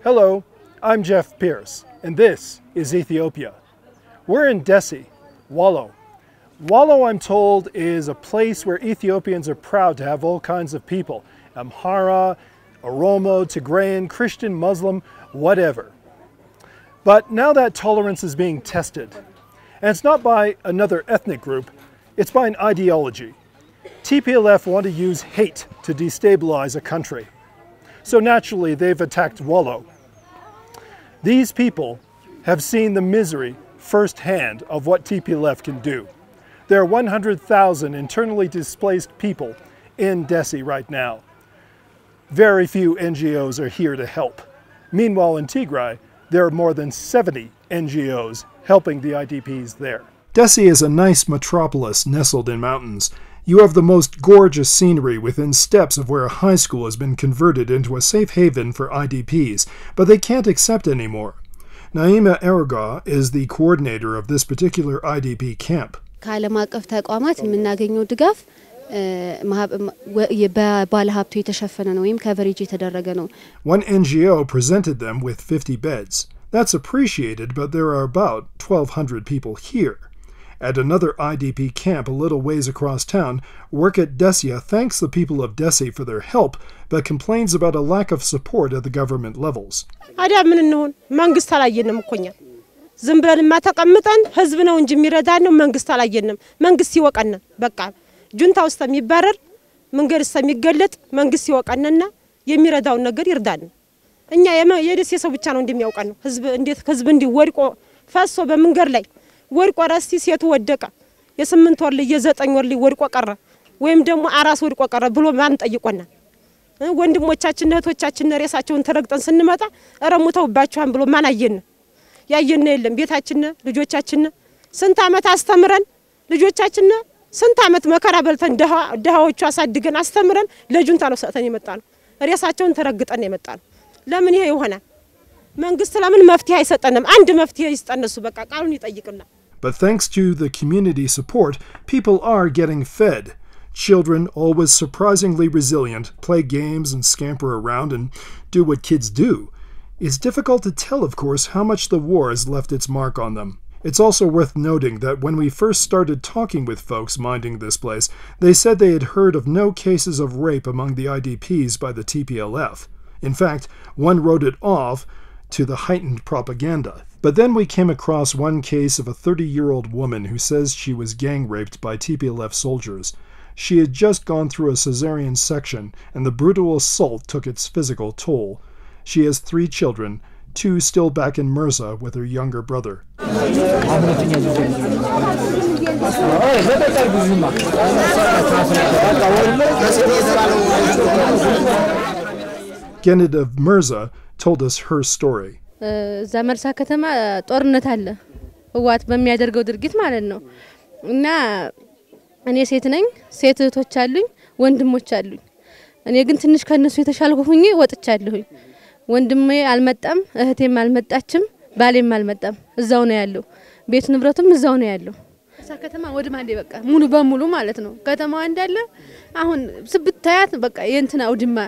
Hello, I'm Jeff Pierce, and this is Ethiopia. We're in Dessie, Wallo. Wallo, I'm told, is a place where Ethiopians are proud to have all kinds of people. Amhara, Oromo, Tigrayan, Christian, Muslim, whatever. But now that tolerance is being tested, and it's not by another ethnic group, it's by an ideology. TPLF want to use hate to destabilize a country. So naturally, they've attacked Wallo. These people have seen the misery firsthand of what TPLF can do. There are 100,000 internally displaced people in Dessie right now. Very few NGOs are here to help. Meanwhile, in Tigray, there are more than 70 NGOs helping the IDPs there. Dessie is a nice metropolis nestled in mountains. You have the most gorgeous scenery within steps of where a high school has been converted into a safe haven for IDPs, but they can't accept anymore. Naima Erga is the coordinator of this particular IDP camp. ከዓለም አቀፍ ተቋማት የምናገኘው ድጋፍ በባለሀብቱ የተሸፈነ ነው ወይም ከቨሬጅ የተደረገ ነው. One NGO presented them with 50 beds. That's appreciated, but there are about 1,200 people here. At another IDP camp a little ways across town, work at Dessie thanks the people of Dessie for their help, but complains about a lack of support at the government levels. አዲያ ምን እንሆን መንግስት አላየንም እኮኛ ዝም ብለን ማተቀምጠን ህዝብ ነው እንጂ የሚረዳን ነው መንግስት አላየንም መንግስት ይወቀና በቃ ጁንታ ውስጥ የሚባረር መንገድ ስለሚገለጥ መንግስት ይወቀናና የሚረዳው ነገር ይርዳን እኛ የደስ የሰው ብቻ ነው እንደሚያውቀን ነው ህዝብ እንዴት ህዝብ እንዲወርቆ ፈሶ በመንገድ ላይ ወርቆ ራስቲ ሴት ወደቀ የ8 ወር ልጅ የ9 ወር ልጅ ወርቆ ቀረ ወይም ደግሞ አራስ ወርቆ ቀረ ብሎ ማን ጠይቆና ወንድሞቻችን እህቶቻችን ሬሳቸውን ተረግጠን ስንመጣ አረሙተውባቸዋን ብሎ ማን አየን ያየነ የለም ቤታችን ልጆቻችን ስንት አመት አስተምረን ልጆቻችን ስንት አመት መከራ በልተን ደሃዎቹ አሳድገን አስተምረን ለጁንታ ነው ሰተን የመጣነው ሬሳቸውን ተረግጠን የመጣነው ለምን ይሄ ይሆናል መንግስት ለምን መፍትሄ አይሰጠንም አንድ መፍትሄ ይስጠነሱ በቃ ቃሉን ይጠይቅና. But thanks to the community support, people are getting fed. Children, always surprisingly resilient, play games and scamper around and do what kids do. It's difficult to tell, of course, how much the war has left its mark on them. It's also worth noting that when we first started talking with folks minding this place, they said they had heard of no cases of rape among the IDPs by the TPLF. In fact, one wrote it off to the heightened propaganda. But then we came across one case of a 30-year-old woman who says she was gang-raped by TPLF soldiers. She had just gone through a cesarean section, and the brutal assault took its physical toll. She has 3 children, 2 still back in Mirza with her younger brother. Genid of Mirza told us her story. ዛመርሳ ከተማ ጦርነት አለ ህዋት በሚያደርገው ድርጊት ማለት ነው እና እኔ ሴት ነኝ ሴት እህቶች አሉኝ ወንድሞች አሉኝ እኔ ግን ትንሽ ከነሱ የተሻልኩ ሆኜ ወጥቻለሁኝ ወንድሜ አልመጣም እህቴም አልመጣችም ባሌም አልመጣም እዛው ነው ያለው ቤት ንብረቱም እዛው ነው ያለው ሳ ከተማ ወድማንዴ በቃ ሙሉ በሙሉ ማለት ነው ከተማው እንዳለ አሁን ስብታያት በቃ የእንትና አውድማ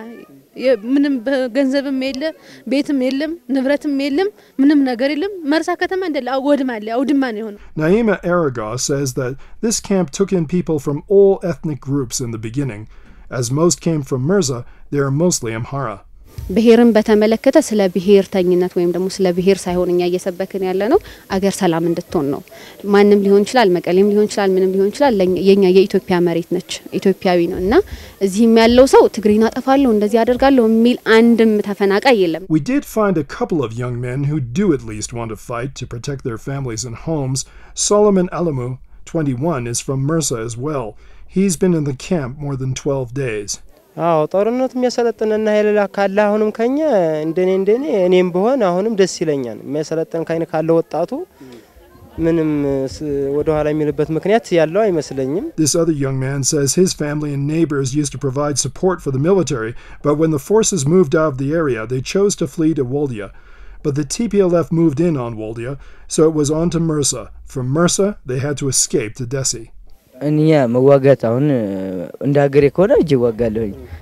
ምንም ገንዘብም የለ ቤትም የለም ንብረትም የለም ምንም ነገር የለም መርሳ ከተማ እንደለ ወድማለ አውድማ ነው የሆነው. Naima Erga says that this camp took in people from all ethnic groups in the beginning. As most came from Mirza, they are mostly Amhara. ብሔርን በተመለከተ ስለ ብሔርተኝነት ወይም ደግሞ ስለ ብሔር ሳይሆንኛ እየሰበከን ያለ ነው አገር ሰላም እንድትሆን ነው ማንንም ሊሆን ይችላል መቀሌም ሊሆን ይችላል ምንም ሊሆን ይችላል የኛ የኢትዮጵያ መሬት ነች ኢትዮጵያዊ ነው እና እዚህም ያለው ሰው ትግሪና ጠፋለሁ እንደዚህ ያደርጋለሁ ሚል አንድም ተፈናቃይ የለም. We did find a couple of young men who do at least want to fight to protect their families and homes. Solomon Alamu, 21, is from Mirza as well. He's been in the camp more than 12 days. አዎ ጦርነቱ የሚያሰለጥነና ኃይላ ካለ አሁንም ከኛ እንደኔ እኔም በሆነ አሁንም ደስ ይለኛል የሚያሰለጥን ካይነ ካለ ወጣቱ ምንም ወደ ኋላ የሚልበት ምክንያት ያለው አይመስለኝም. This other young man says his family and neighbors used to provide support for the military, but when the forces moved out of the area, they chose to flee to Waldia. But the TPLF moved in on Waldia, so it was on to Mirza. From Mirza, they had to escape to Dessie.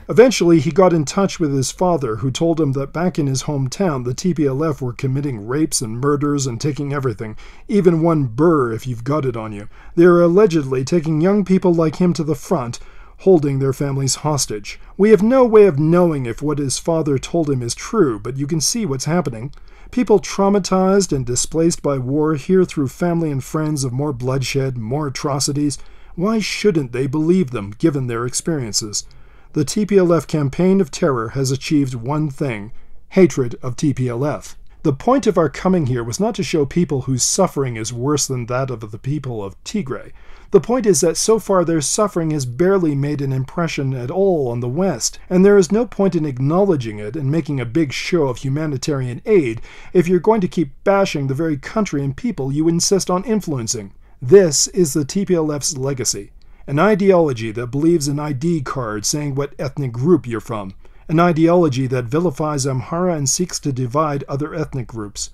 Eventually, he got in touch with his father, who told him that back in his hometown, the TPLF were committing rapes and murders and taking everything, even one burr if you've got it on you. They are allegedly taking young people like him to the front, holding their families hostage. We have no way of knowing if what his father told him is true, but you can see what's happening. People traumatized and displaced by war hear through family and friends of more bloodshed, more atrocities. Why shouldn't they believe them, given their experiences? The TPLF campaign of terror has achieved one thing: hatred of TPLF. The point of our coming here was not to show people whose suffering is worse than that of the people of Tigray. The point is that so far their suffering has barely made an impression at all on the West, and there is no point in acknowledging it and making a big show of humanitarian aid if you're going to keep bashing the very country and people you insist on influencing. This is the TPLF's legacy. An ideology that believes in ID cards saying what ethnic group you're from. An ideology that vilifies Amhara and seeks to divide other ethnic groups.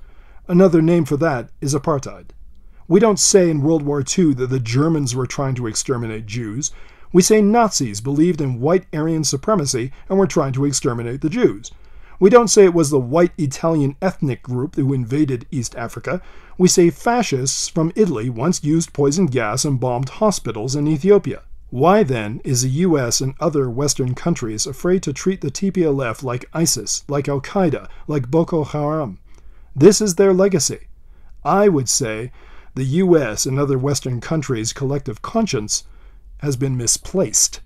Another name for that is apartheid. We don't say in World War II that the Germans were trying to exterminate Jews. We say Nazis believed in white Aryan supremacy and were trying to exterminate the Jews. We don't say it was the white Italian ethnic group who invaded East Africa. We say fascists from Italy once used poison gas and bombed hospitals in Ethiopia. Why, then, is the US and other Western countries afraid to treat the TPLF like ISIS, like Al-Qaeda, like Boko Haram? This is their legacy. I would say the US and other Western countries' collective conscience has been misplaced.